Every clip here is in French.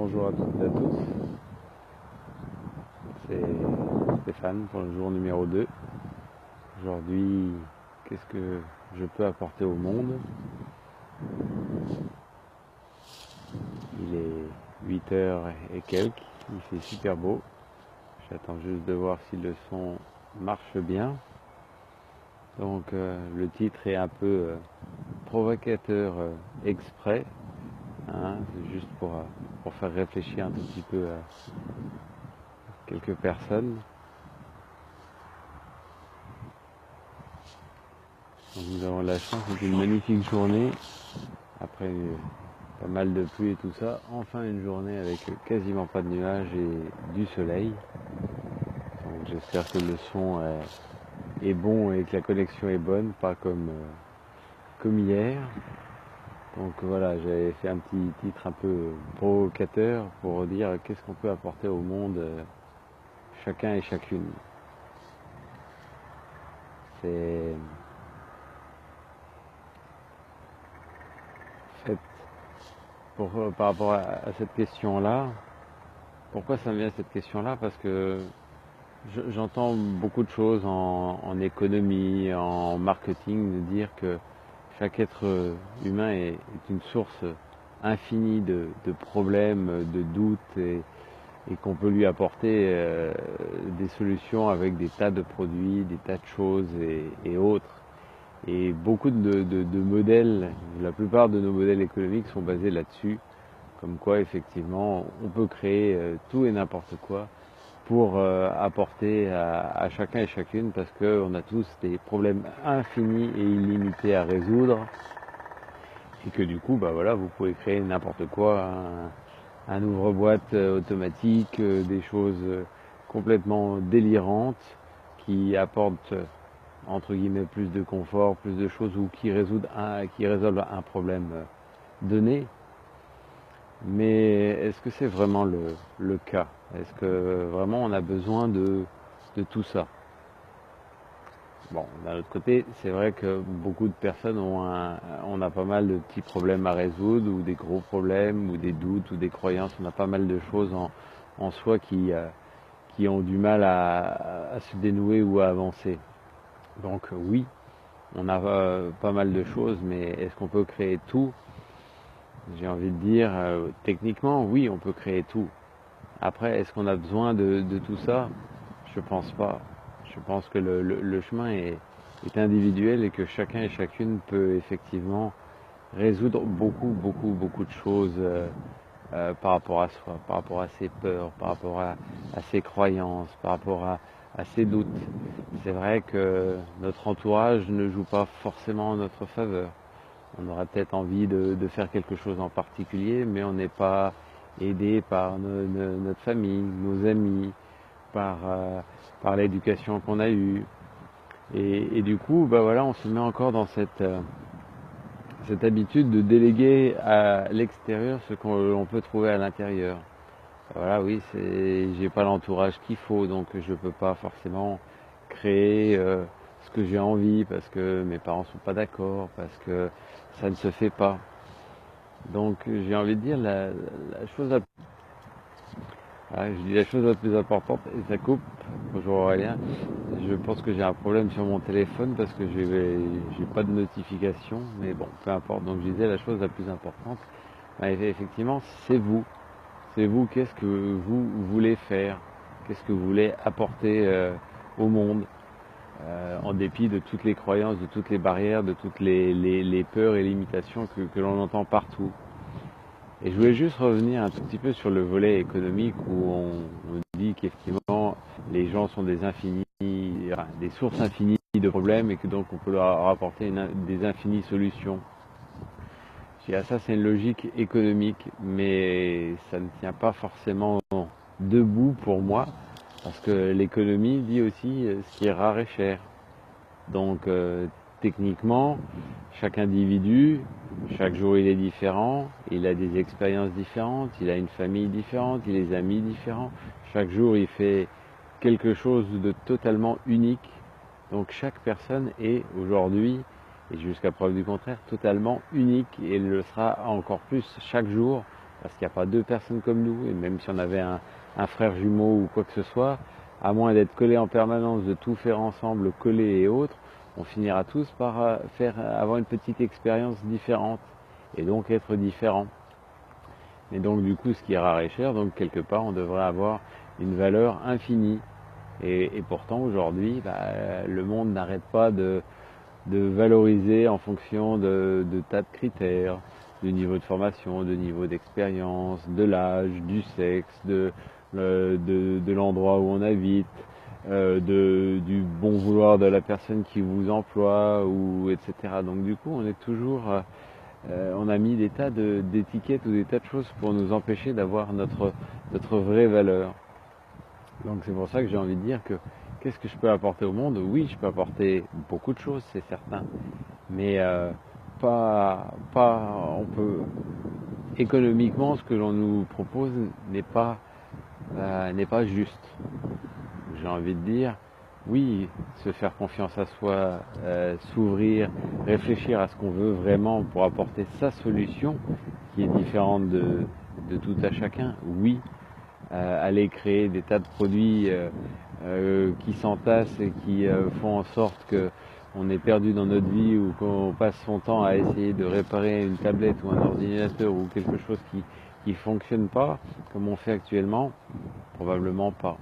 Bonjour à toutes et à tous, c'est Stéphane pour le jour numéro 2. Aujourd'hui, qu'est-ce que je peux apporter au monde? Il est 8h et quelques, il fait super beau. J'attends juste de voir si le son marche bien. Donc le titre est un peu provocateur exprès, hein, c'est juste pour faire réfléchir un tout petit peu à quelques personnes. Donc, nous avons la chance d'une magnifique journée, après pas mal de pluie et tout ça, enfin une journée avec quasiment pas de nuages et du soleil. Donc j'espère que le son est bon et que la connexion est bonne, pas comme hier. Donc voilà, j'avais fait un petit titre un peu provocateur pour dire qu'est-ce qu'on peut apporter au monde, chacun et chacune. C'est fait par rapport à cette question-là. Pourquoi ça me vient cette question-là? Parce que j'entends beaucoup de choses en économie, en marketing, de dire que chaque être humain est une source infinie de problèmes, de doutes et qu'on peut lui apporter des solutions avec des tas de produits, des tas de choses et autres. Et beaucoup de modèles, la plupart de nos modèles économiques sont basés là-dessus, comme quoi effectivement on peut créer tout et n'importe quoi pour apporter à chacun et chacune, parce qu'on a tous des problèmes infinis et illimités à résoudre, et que du coup, bah voilà, vous pouvez créer n'importe quoi, un ouvre-boîte automatique, des choses complètement délirantes qui apportent entre guillemets plus de confort, plus de choses, ou qui résolvent un problème donné. Mais est-ce que c'est vraiment le cas? Est-ce que vraiment on a besoin de tout ça? Bon, d'un autre côté, c'est vrai que beaucoup de personnes on a pas mal de petits problèmes à résoudre, ou des gros problèmes, ou des doutes, ou des croyances. On a pas mal de choses en soi qui ont du mal à se dénouer ou à avancer. Donc oui, on a pas mal de choses, mais est-ce qu'on peut créer tout? J'ai envie de dire, techniquement, oui, on peut créer tout. Après, est-ce qu'on a besoin de tout ça? Je pense pas. Je pense que le chemin est individuel, et que chacun et chacune peut effectivement résoudre beaucoup de choses par rapport à soi, par rapport à ses peurs, par rapport à ses croyances, par rapport à ses doutes. C'est vrai que notre entourage ne joue pas forcément en notre faveur. On aura peut-être envie de faire quelque chose en particulier, mais on n'est pas aidé par notre famille, nos amis, par l'éducation qu'on a eue. Et du coup, bah voilà, on se met encore dans cette habitude de déléguer à l'extérieur ce qu'on peut trouver à l'intérieur. Voilà, oui, j'ai pas l'entourage qu'il faut, donc je peux pas forcément créer ce que j'ai envie, parce que mes parents sont pas d'accord, parce que ça ne se fait pas. Donc j'ai envie de dire la chose je dis la chose la plus importante, et ça coupe. Bonjour Aurélien. Je pense que j'ai un problème sur mon téléphone, parce que j'ai pas de notification, mais bon, peu importe. Donc je disais, la chose la plus importante, bah, effectivement, c'est vous. C'est vous, qu'est-ce que vous voulez faire? Qu'est-ce que vous voulez apporter au monde, en dépit de toutes les croyances, de toutes les barrières, de toutes les peurs et limitations que l'on entend partout. Et je voulais juste revenir un tout petit peu sur le volet économique, où on dit qu'effectivement les gens sont des sources infinies de problèmes, et que donc on peut leur apporter des infinies solutions. Ça, c'est une logique économique, mais ça ne tient pas forcément debout pour moi, parce que l'économie dit aussi ce qui est rare et cher. Donc techniquement, chaque individu, chaque jour il est différent, il a des expériences différentes, il a une famille différente, il a des amis différents. Chaque jour il fait quelque chose de totalement unique. Donc chaque personne est aujourd'hui, et jusqu'à preuve du contraire, totalement unique, et elle le sera encore plus chaque jour, parce qu'il n'y a pas deux personnes comme nous, et même si on avait un frère jumeau ou quoi que ce soit, à moins d'être collés en permanence, de tout faire ensemble, collés et autres, on finira tous par avoir une petite expérience différente, et donc être différent. Et donc du coup, ce qui est rare et cher, donc quelque part, on devrait avoir une valeur infinie. Et pourtant, aujourd'hui, le monde n'arrête pas de valoriser en fonction de tas de critères, du niveau de formation, de niveau d'expérience, de l'âge, du sexe, de l'endroit où on habite, du bon vouloir de la personne qui vous emploie, ou etc. Donc du coup, on est toujours, on a mis des tas d'étiquettes ou des tas de choses pour nous empêcher d'avoir notre vraie valeur. Donc c'est pour ça que j'ai envie de dire que qu'est-ce que je peux apporter au monde? Oui, je peux apporter beaucoup de choses, c'est certain, mais on peut économiquement ce que l'on nous propose n'est pas juste. J'ai envie de dire, oui, se faire confiance à soi, s'ouvrir, réfléchir à ce qu'on veut vraiment pour apporter sa solution, qui est différente de tout à chacun. Oui, aller créer des tas de produits qui s'entassent et qui font en sorte qu'on est perdu dans notre vie, ou qu'on passe son temps à essayer de réparer une tablette ou un ordinateur ou quelque chose qui fonctionne pas comme on fait actuellement, probablement pas.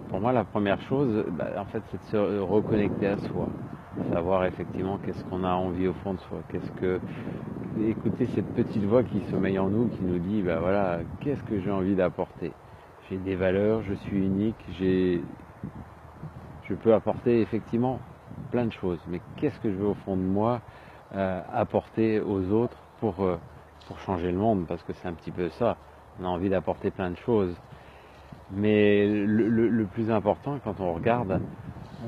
Pour moi, la première chose, en fait, c'est de se reconnecter à soi, savoir effectivement qu'est-ce qu'on a envie au fond de soi, écouter cette petite voix qui sommeille en nous, qui nous dit, voilà, qu'est-ce que j'ai envie d'apporter. J'ai des valeurs, je suis unique, je peux apporter effectivement plein de choses, mais qu'est-ce que je veux au fond de moi apporter aux autres pour changer le monde, parce que c'est un petit peu ça, on a envie d'apporter plein de choses. Mais le plus important, quand on regarde,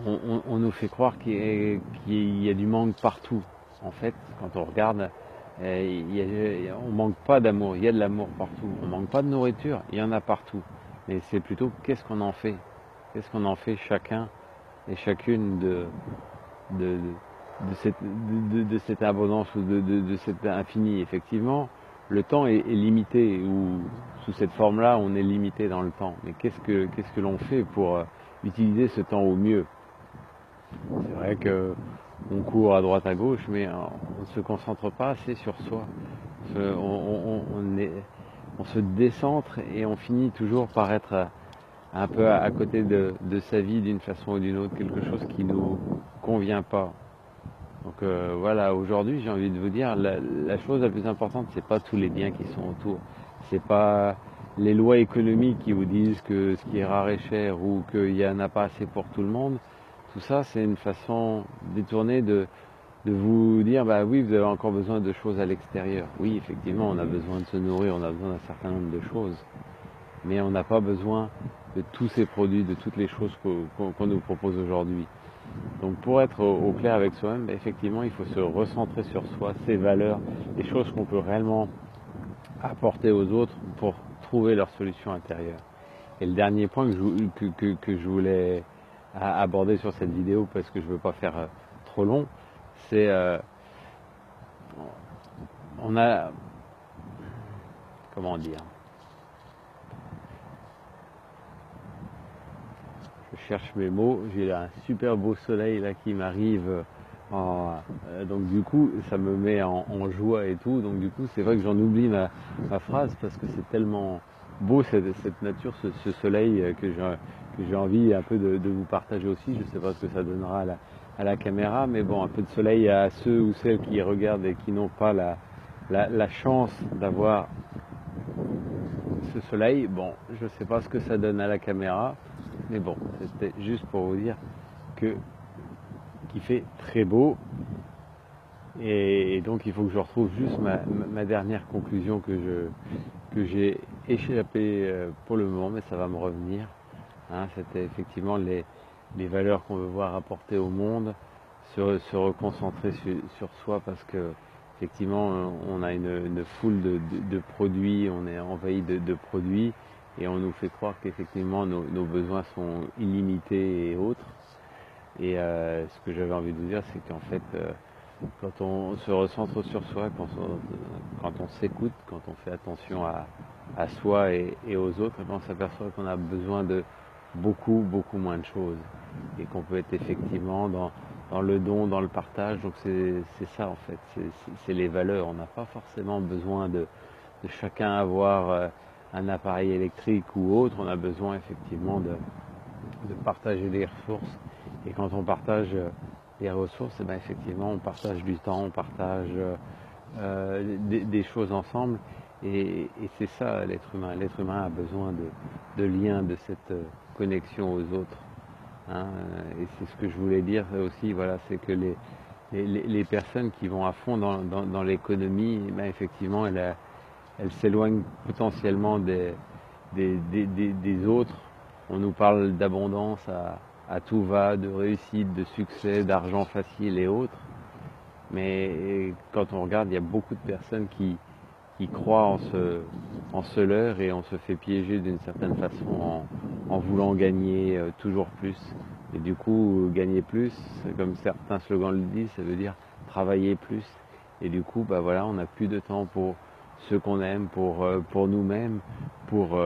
on nous fait croire qu'il y a du manque partout. En fait, quand on regarde, on manque pas d'amour, il y a de l'amour partout. On manque pas de nourriture, il y en a partout. Mais c'est plutôt qu'est-ce qu'on en fait. Qu'est-ce qu'on en fait chacun et chacune de cette abondance ou de cet infini. Effectivement, le temps est limité, ou sous cette forme-là, on est limité dans le temps. Mais qu'est-ce que l'on fait pour utiliser ce temps au mieux? C'est vrai que on court à droite à gauche, mais on ne se concentre pas assez sur soi. On se décentre et on finit toujours par être un peu à côté de sa vie d'une façon ou d'une autre, quelque chose qui ne nous convient pas. Donc voilà, aujourd'hui j'ai envie de vous dire, la chose la plus importante, c'est pas tous les biens qui sont autour, c'est pas les lois économiques qui vous disent que ce qui est rare est cher, ou qu'il n'y en a pas assez pour tout le monde. Tout ça, c'est une façon détournée de vous dire, oui, vous avez encore besoin de choses à l'extérieur. Oui, effectivement, on a besoin de se nourrir, on a besoin d'un certain nombre de choses, mais on n'a pas besoin de tous ces produits, de toutes les choses qu'on nous propose aujourd'hui. Donc pour être au clair avec soi-même, effectivement, il faut se recentrer sur soi, ses valeurs, les choses qu'on peut réellement apporter aux autres pour trouver leur solution intérieure. Et le dernier point que je voulais aborder sur cette vidéo, parce que je ne veux pas faire trop long, c'est on a, comment dire, je cherche mes mots, j'ai un super beau soleil là qui m'arrive, donc du coup ça me met en joie et tout, donc du coup c'est vrai que j'en oublie ma phrase, parce que c'est tellement beau cette nature, ce soleil, que j'ai envie un peu de vous partager aussi. Je ne sais pas ce que ça donnera à la caméra, mais bon, un peu de soleil à ceux ou celles qui regardent et qui n'ont pas la chance d'avoir ce soleil. Bon, je ne sais pas ce que ça donne à la caméra, mais bon, c'était juste pour vous dire qu'il fait très beau. Et donc il faut que je retrouve juste ma dernière conclusion que j'ai échappé pour le moment, mais ça va me revenir. C'était effectivement les valeurs qu'on veut voir apporter au monde, se reconcentrer sur soi, parce que effectivement on a une foule de produits, on est envahi de produits, et on nous fait croire qu'effectivement nos besoins sont illimités et autres. Et ce que j'avais envie de vous dire, c'est qu'en fait quand on se recentre sur soi, quand on s'écoute, quand on fait attention à soi et aux autres, on s'aperçoit qu'on a besoin de beaucoup, beaucoup moins de choses. Et qu'on peut être effectivement dans le don, dans le partage. Donc c'est ça en fait, c'est les valeurs. On n'a pas forcément besoin de chacun avoir un appareil électrique ou autre. On a besoin effectivement de partager des ressources. Et quand on partage les ressources, eh ben effectivement, on partage du temps, on partage des choses ensemble. Et c'est ça l'être humain. L'être humain a besoin de liens, de cette connexion aux autres. Hein. Et c'est ce que je voulais dire aussi, voilà, c'est que les personnes qui vont à fond dans l'économie, ben effectivement, elles s'éloignent potentiellement des autres. On nous parle d'abondance à tout va, de réussite, de succès, d'argent facile et autres. Mais quand on regarde, il y a beaucoup de personnes qui croient en ce leurre et on se fait piéger d'une certaine façon en voulant gagner toujours plus. Et du coup, gagner plus, comme certains slogans le disent, ça veut dire travailler plus. Et du coup, bah voilà, on n'a plus de temps pour ceux qu'on aime, pour nous-mêmes, pour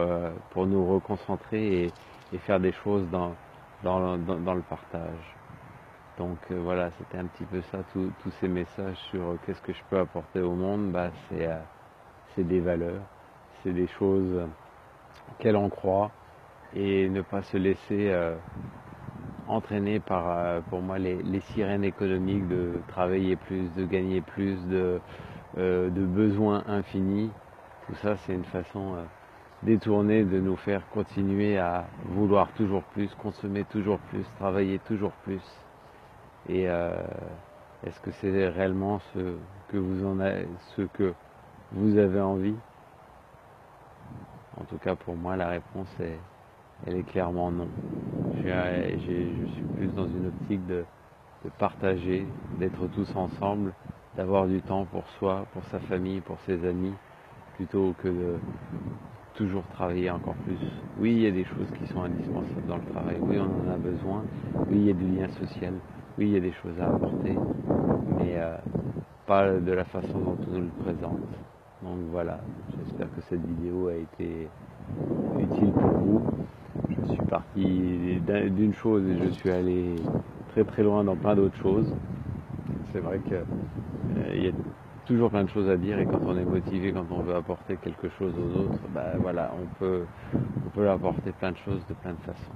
nous reconcentrer et faire des choses dans le partage. Donc voilà, c'était un petit peu ça, tous ces messages sur qu'est-ce que je peux apporter au monde, bah, c'est des valeurs, c'est des choses qu'elle en croit et ne pas se laisser entraîner par, pour moi, les sirènes économiques de travailler plus, de gagner plus, de besoins infinis. Tout ça, c'est une façon détournée de nous faire continuer à vouloir toujours plus, consommer toujours plus, travailler toujours plus. Et est-ce que c'est réellement ce que vous avez envie? En tout cas, pour moi, la réponse elle est clairement non. Je suis plus dans une optique de partager, d'être tous ensemble, d'avoir du temps pour soi, pour sa famille, pour ses amis, plutôt que de toujours travailler encore plus. Oui, il y a des choses qui sont indispensables dans le travail. Oui, on en a besoin. Oui, il y a du lien social. Oui, il y a des choses à apporter. Mais pas de la façon dont on nous le présente. Donc voilà, j'espère que cette vidéo a été utile pour vous. Je suis parti d'une chose et je suis allé très très loin dans plein d'autres choses. C'est vrai qu'il y a toujours plein de choses à dire et quand on est motivé, quand on veut apporter quelque chose aux autres, bah voilà, on peut apporter plein de choses de plein de façons.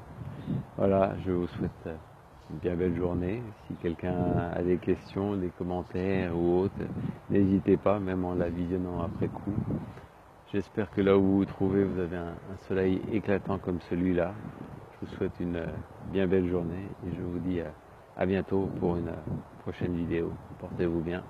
Voilà, je vous souhaite une bien belle journée. Si quelqu'un a des questions, des commentaires ou autres, n'hésitez pas, même en la visionnant après coup. J'espère que là où vous vous trouvez, vous avez un soleil éclatant comme celui-là. Je vous souhaite une bien belle journée et je vous dis à bientôt pour une prochaine vidéo. Portez-vous bien.